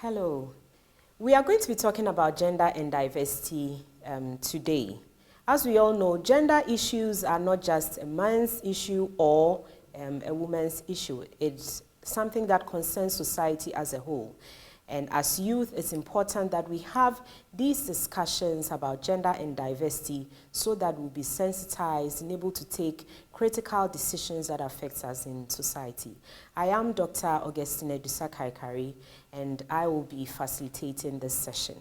Hello. We are going to be talking about gender and diversity today. As we all know, gender issues are not just a man's issue or a woman's issue. It's something that concerns society as a whole. And as youth, it's important that we have these discussions about gender and diversity so that we'll be sensitized and able to take critical decisions that affect us in society. I am Dr. Augustine Dusa-Kaikari, and I will be facilitating this session.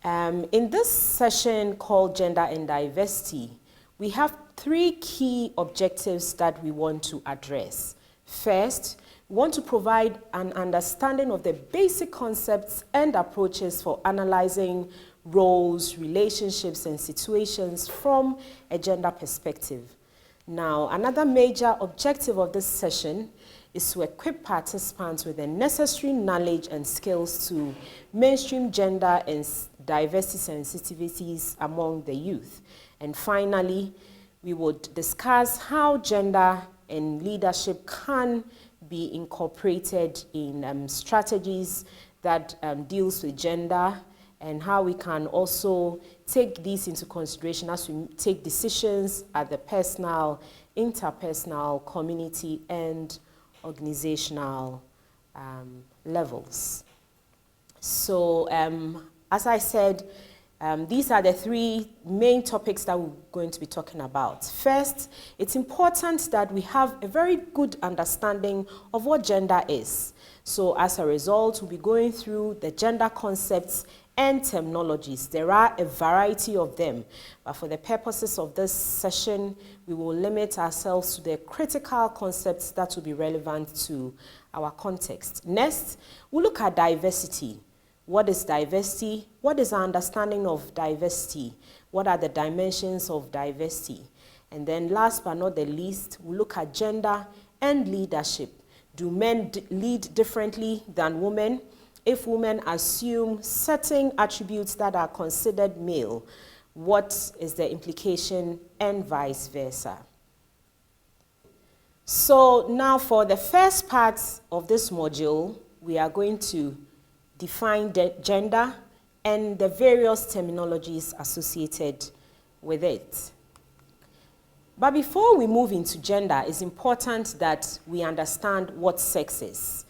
In this session called Gender and Diversity, we have three key objectives that we want to address. First, we want to provide an understanding of the basic concepts and approaches for analyzing roles, relationships, and situations from a gender perspective. Now, another major objective of this session is to equip participants with the necessary knowledge and skills to mainstream gender and diversity sensitivities among the youth. And finally, we would discuss how gender and leadership can be incorporated in strategies that deals with gender, and how we can also take these into consideration as we take decisions at the personal, interpersonal, community, and organizational levels. So, as I said, these are the three main topics that we're going to be talking about. First, it's important that we have a very good understanding of what gender is. So as a result, we'll be going through the gender concepts and terminologies. There are a variety of them, but for the purposes of this session, we will limit ourselves to the critical concepts that will be relevant to our context. Next, we'll look at diversity. What is diversity? What is our understanding of diversity? What are the dimensions of diversity? And then last but not the least, we'll look at gender and leadership. Do men lead differently than women? If women assume certain attributes that are considered male, what is the implication, and vice versa? So now for the first part of this module, we are going to define gender and the various terminologies associated with it. But before we move into gender, it's important that we understand what sex is.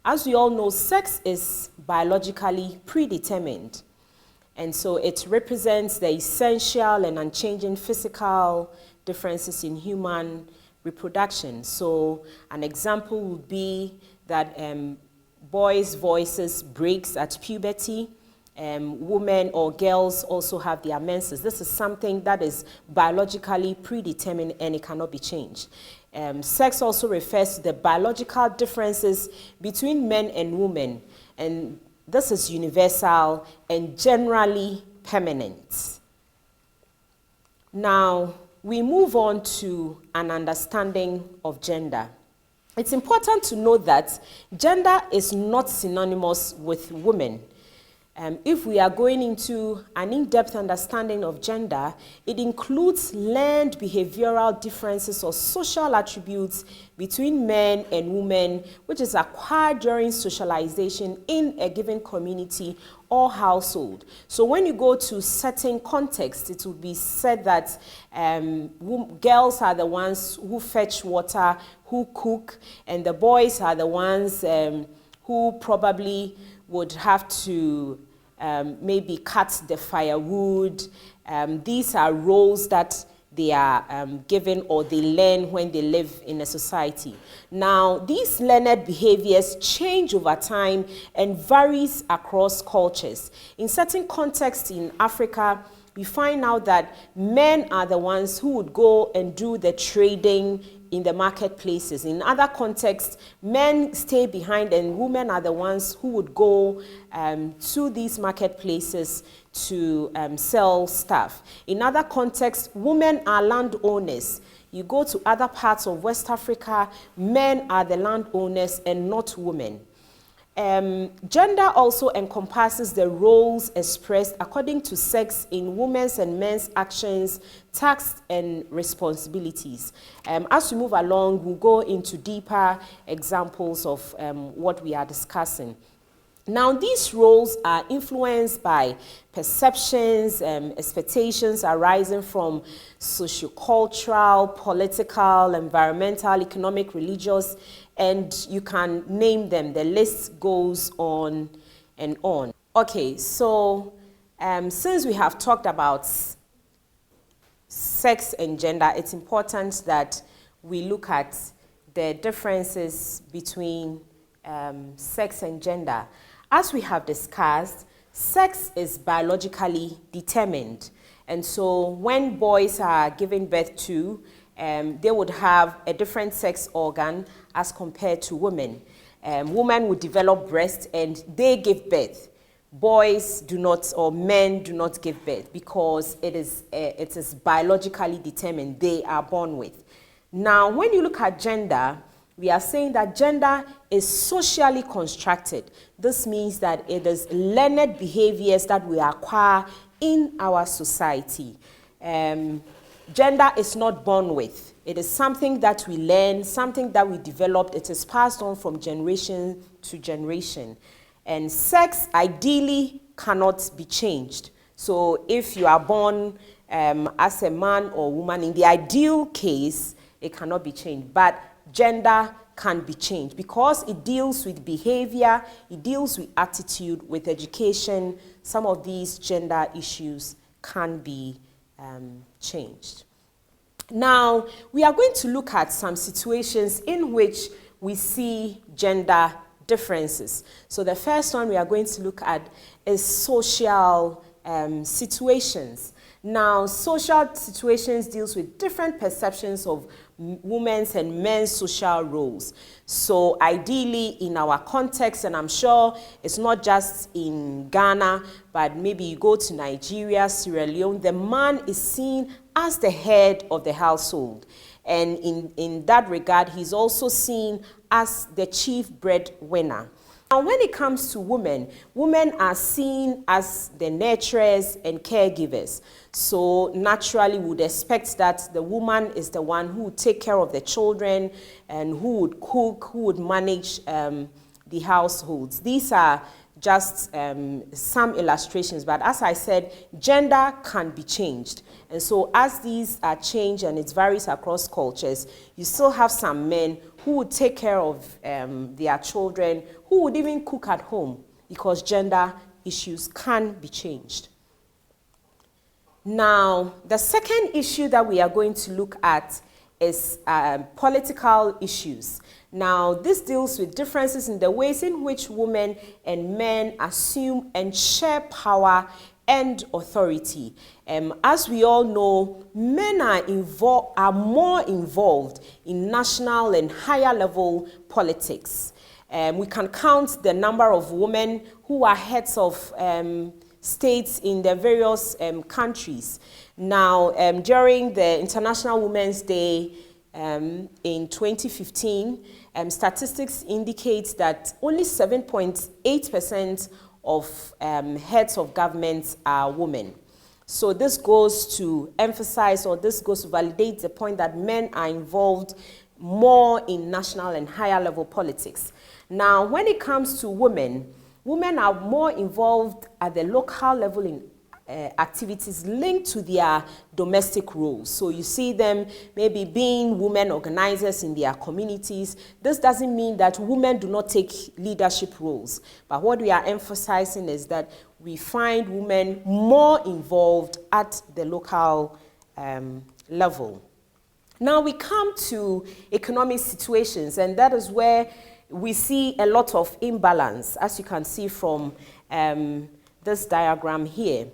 As we all know, sex is biologically predetermined, and so it represents the essential and unchanging physical differences in human reproduction. So an example would be that boys' voices breaks at puberty. Women or girls also have their menses. This is something that is biologically predetermined and it cannot be changed. Sex also refers to the biological differences between men and women, and this is universal and generally permanent. Now, we move on to an understanding of gender. It's important to note that gender is not synonymous with women. If we are going into an in-depth understanding of gender, it includes learned behavioral differences or social attributes between men and women, which is acquired during socialization in a given community or household. So when you go to certain contexts, it will be said that girls are the ones who fetch water, who cook, and the boys are the ones who probably would have to maybe cut the firewood. These are roles that they are given or they learn when they live in a society. Now, these learned behaviors change over time and varies across cultures. In certain contexts in Africa, we find out that men are the ones who would go and do the trading in the marketplaces. In other contexts, men stay behind and women are the ones who would go to these marketplaces to sell stuff. In other contexts, women are landowners. You go to other parts of West Africa, men are the landowners and not women. Gender also encompasses the roles expressed according to sex in women's and men's actions, tasks, and responsibilities. As we move along, we'll go into deeper examples of what we are discussing. Now, these roles are influenced by perceptions, expectations arising from sociocultural, political, environmental, economic, religious, and you can name them. The list goes on and on. Okay, so since we have talked about sex and gender, it's important that we look at the differences between sex and gender. As we have discussed, sex is biologically determined. And so when boys are giving birth to, they would have a different sex organ as compared to women. Women would develop breasts and they give birth. Boys do not, or men do not give birth because it is biologically determined. They are born with. Now, when you look at gender, we are saying that gender is socially constructed. This means that it is learned behaviors that we acquire in our society. Gender is not born with. It is something that we learn, something that we developed. It is passed on from generation to generation. And sex ideally cannot be changed. So if you are born as a man or woman, in the ideal case, it cannot be changed. But gender can be changed because it deals with behavior, it deals with attitude, with education. Some of these gender issues can be changed. Now, we are going to look at some situations in which we see gender differences. So the first one we are going to look at is social situations. Now, social situations deals with different perceptions of women's and men's social roles. So ideally in our context, and I'm sure it's not just in Ghana, but maybe you go to Nigeria, Sierra Leone, the man is seen as the head of the household. And in that regard, he's also seen as the chief breadwinner. Now, when it comes to women, women are seen as the nurturers and caregivers. So naturally, we would expect that the woman is the one who would take care of the children and who would cook, who would manage the households. These are just some illustrations, but as I said, gender can be changed. And so as these are changed and it varies across cultures, you still have some men who would take care of their children, who would even cook at home, because gender issues can be changed. Now, the second issue that we are going to look at is political issues. Now, this deals with differences in the ways in which women and men assume and share power and authority. As we all know, men are more involved in national and higher level politics. We can count the number of women who are heads of states in the various countries. Now, during the International Women's Day in 2015, statistics indicate that only 7.8% of heads of governments are women. So this goes to emphasize, or this goes to validate the point that men are involved more in national and higher level politics. Now, when it comes to women, women are more involved at the local level in activities linked to their domestic roles. So you see them maybe being women organizers in their communities. This doesn't mean that women do not take leadership roles, but what we are emphasizing is that we find women more involved at the local level. Now we come to economic situations, and that is where we see a lot of imbalance, as you can see from this diagram here.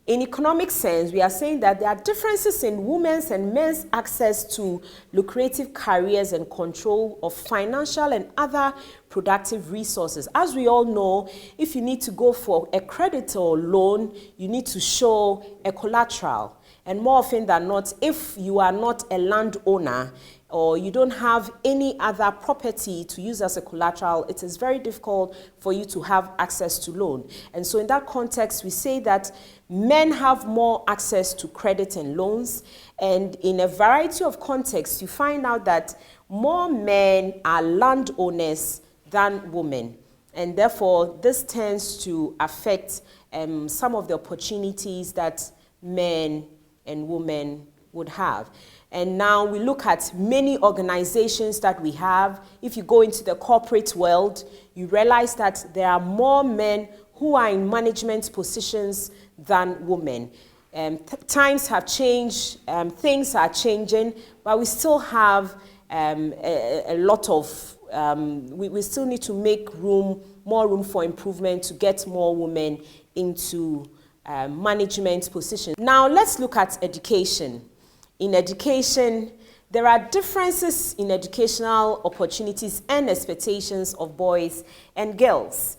In economic sense, we are saying that there are differences in women's and men's access to lucrative careers and control of financial and other productive resources. As we all know, if you need to go for a credit or loan, you need to show a collateral. And more often than not, if you are not a landowner or you don't have any other property to use as a collateral, it is very difficult for you to have access to loan. And so in that context, we say that men have more access to credit and loans. And in a variety of contexts, you find out that more men are landowners than women. And therefore, this tends to affect some of the opportunities that men and women would have. And now we look at many organizations that we have. If you go into the corporate world, you realize that there are more men who are in management positions than women. Times have changed, things are changing, but we still have a lot of, we still need to make more room for improvement to get more women into management positions. Now let's look at education. In education, there are differences in educational opportunities and expectations of boys and girls.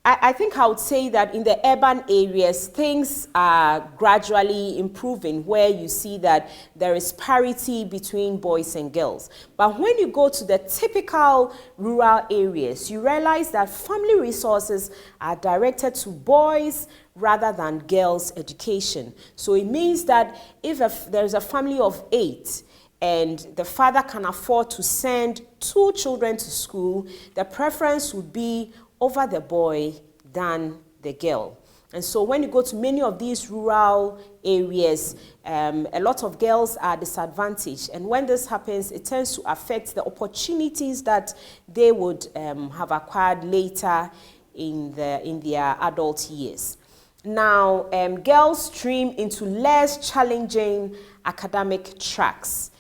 I think I would say that in the urban areas, things are gradually improving, where you see that there is parity between boys and girls. But when you go to the typical rural areas, you realize that family resources are directed to boys rather than girls' education. So it means that if there's a family of 8, and the father can afford to send 2 children to school, the preference would be over the boy than the girl. And so when you go to many of these rural areas, a lot of girls are disadvantaged. And when this happens, it tends to affect the opportunities that they would have acquired later in their adult years. Now, girls stream into less challenging academic tracks.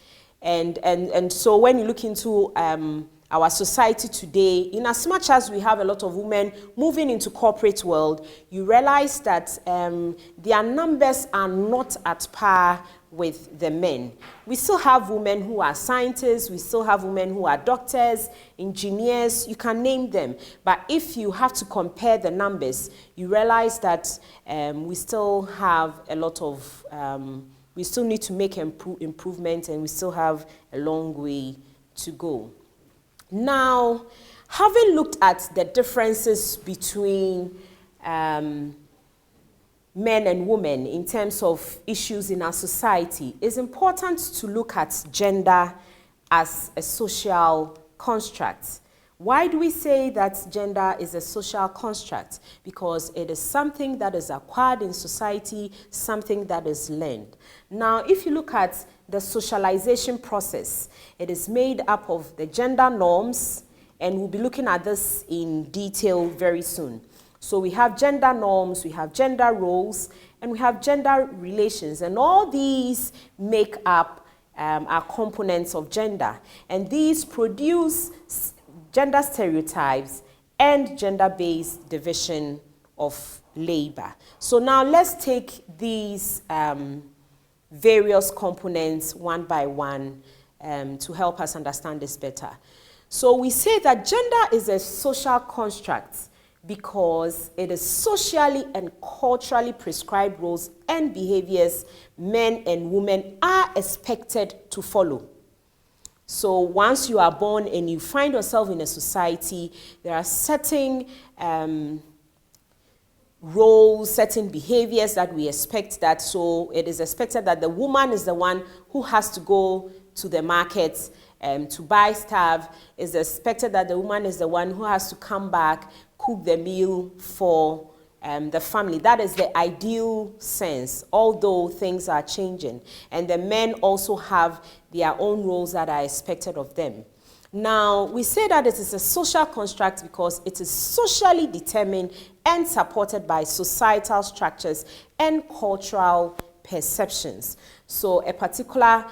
And so when you look into our society today, in as much as we have a lot of women moving into corporate world, you realize that their numbers are not at par with the men. We still have women who are scientists, we still have women who are doctors, engineers, you can name them. But if you have to compare the numbers, you realize that we still have a lot of, we still need to make improvement, and we still have a long way to go. Now, having looked at the differences between men and women in terms of issues in our society, it's important to look at gender as a social construct. Why do we say that gender is a social construct? Because it is something that is acquired in society, something that is learned. Now, if you look at the socialization process, it is made up of the gender norms, and we'll be looking at this in detail very soon. So we have gender norms, we have gender roles, and we have gender relations, and all these make up our components of gender, and these produce gender stereotypes and gender-based division of labor. So now let's take these various components one by one to help us understand this better. So we say that gender is a social construct because it is socially and culturally prescribed roles and behaviors men and women are expected to follow. So once you are born and you find yourself in a society, there are certain roles, certain behaviors that we expect that. So it is expected that the woman is the one who has to go to the market to buy stuff. It's expected that the woman is the one who has to come back, cook the meal for the family. That is the ideal sense, although things are changing. And the men also have their own roles that are expected of them. Now, we say that it is a social construct because it is socially determined and supported by societal structures and cultural perceptions. So a particular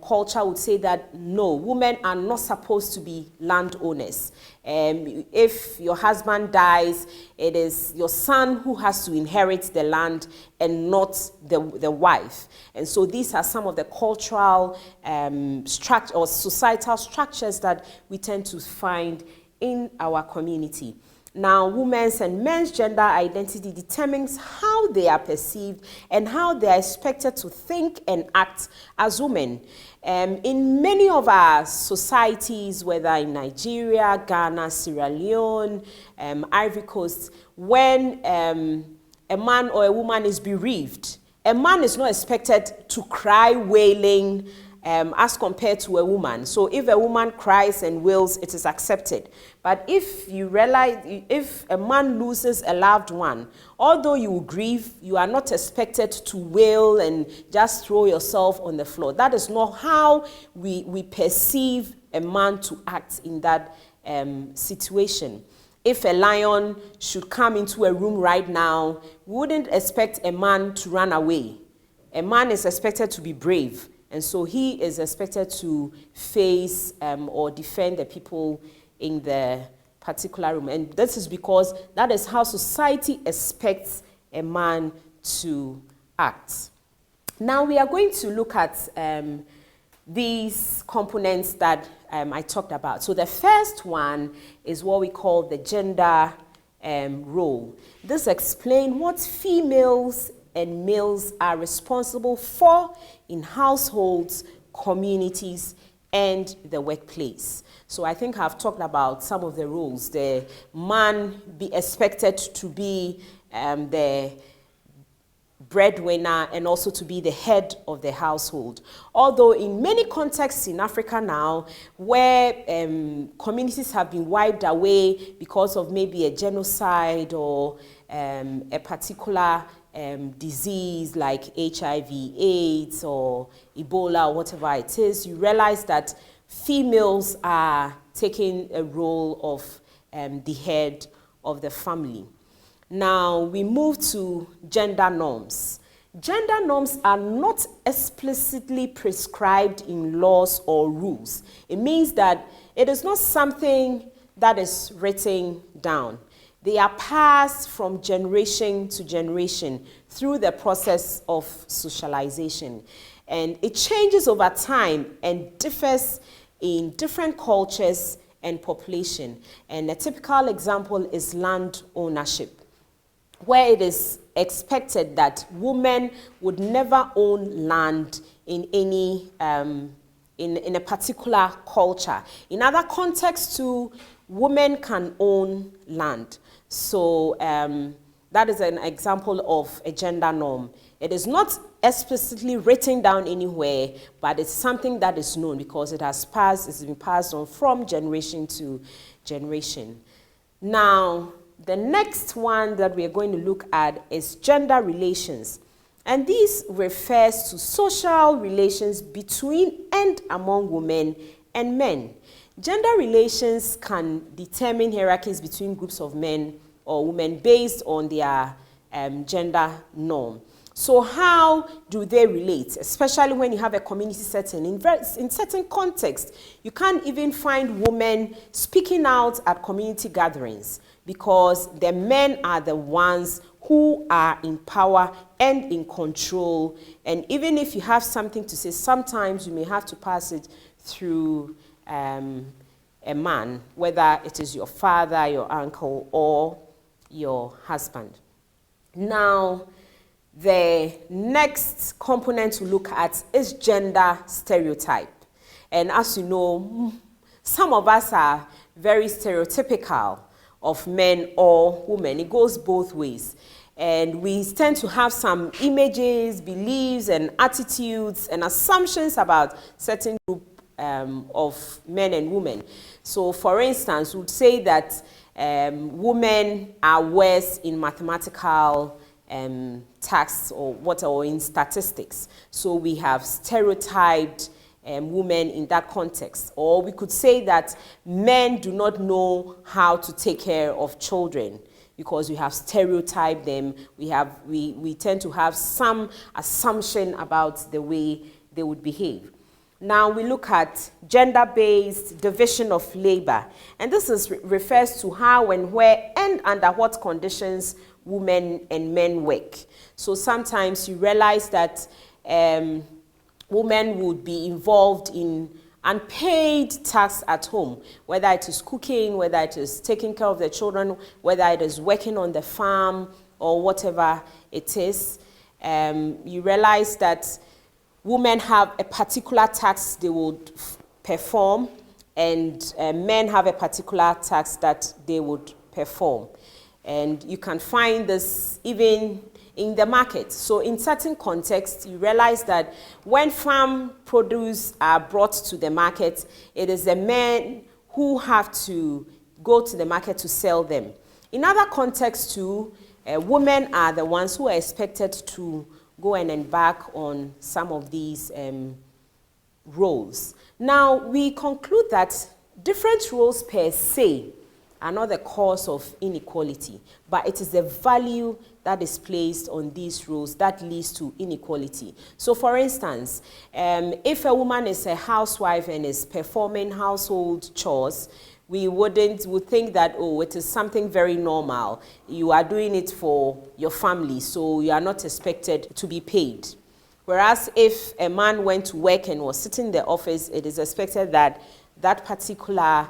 culture would say that no, women are not supposed to be landowners. If your husband dies, it is your son who has to inherit the land and not the wife. And so these are some of the cultural structure or societal structures that we tend to find in our community. Now, women's and men's gender identity determines how they are perceived and how they are expected to think and act as women. In many of our societies, whether in Nigeria, Ghana, Sierra Leone, Ivory Coast, when a man or a woman is bereaved, a man is not expected to cry wailing as compared to a woman. So if a woman cries and wails, it is accepted. But if you realize, if a man loses a loved one, although you grieve, you are not expected to wail and just throw yourself on the floor. That is not how we perceive a man to act in that situation. If a lion should come into a room right now, we wouldn't expect a man to run away. A man is expected to be brave. And so he is expected to face or defend the people in the particular room. And this is because that is how society expects a man to act. Now we are going to look at these components that I talked about. So the first one is what we call the gender role. This explains what females and males are responsible for in households, communities, and the workplace. So I think I've talked about some of the roles. The man be expected to be the breadwinner and also to be the head of the household. Although in many contexts in Africa now, where communities have been wiped away because of maybe a genocide or a particular disease like HIV, AIDS, or Ebola, or whatever it is, you realize that females are taking a role of the head of the family. Now we move to gender norms. Gender norms are not explicitly prescribed in laws or rules. It means that it is not something that is written down. They are passed from generation to generation through the process of socialization. And it changes over time and differs in different cultures and population. And a typical example is land ownership, where it is expected that women would never own land in any in a particular culture. In other contexts too, women can own land. So that is an example of a gender norm. It is not explicitly written down anywhere, but it's something that is known because it's been passed on from generation to generation. Now, the next one that we are going to look at is gender relations. And this refers to social relations between and among women and men. Gender relations can determine hierarchies between groups of men or women based on their gender norm. So how do they relate, especially when you have a community setting? In certain contexts, you can't even find women speaking out at community gatherings because the men are the ones who are in power and in control. And even if you have something to say, sometimes you may have to pass it through a man, whether it is your father, your uncle, or your husband. Now, the next component to look at is gender stereotype. And as you know, some of us are very stereotypical of men or women. It goes both ways. And we tend to have some images, beliefs, and attitudes and assumptions about certain group of men and women. So, for instance, we would say that women are worse in mathematical tasks or in statistics. So we have stereotyped women in that context. Or we could say that men do not know how to take care of children because we have stereotyped them. We tend to have some assumption about the way they would behave. Now we look at gender-based division of labor. And this refers to how and where and under what conditions women and men work. So sometimes you realize that women would be involved in unpaid tasks at home, whether it is cooking, whether it is taking care of the children, whether it is working on the farm or whatever it is. You realize that women have a particular task they would perform, and men have a particular task that they would perform. And you can find this even in the market. So in certain contexts, you realize that when farm produce are brought to the market, it is the men who have to go to the market to sell them. In other contexts too, women are the ones who are expected to go and embark on some of these roles. Now, we conclude that different roles per se are not the cause of inequality, but it is the value that is placed on these roles that leads to inequality. So for instance, if a woman is a housewife and is performing household chores, we would think that, oh, it is something very normal. You are doing it for your family, so you are not expected to be paid. Whereas if a man went to work and was sitting in the office, it is expected that that particular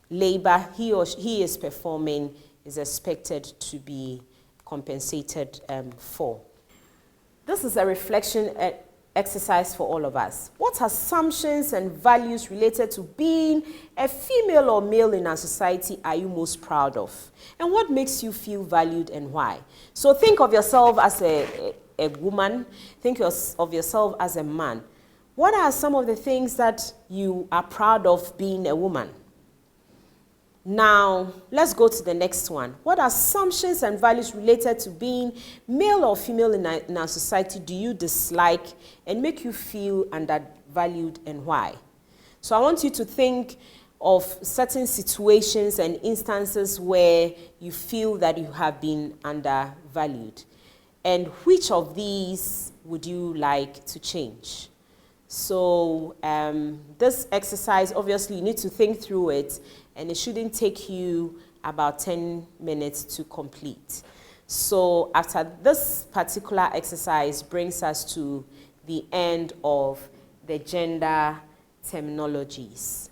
labor he is performing is expected to be compensated for. This is a reflection exercise for all of us. What assumptions and values related to being a female or male in our society are you most proud of? And what makes you feel valued and why? So think of yourself as a woman. Think of yourself as a man. What are some of the things that you are proud of being a woman? Now, let's go to the next one. What assumptions and values related to being male or female in our society do you dislike and make you feel undervalued, and why? So I want you to think of certain situations and instances where you feel that you have been undervalued. And which of these would you like to change? So this exercise, obviously, you need to think through it, and it shouldn't take you about 10 minutes to complete. So after this particular exercise brings us to the end of the gender terminologies.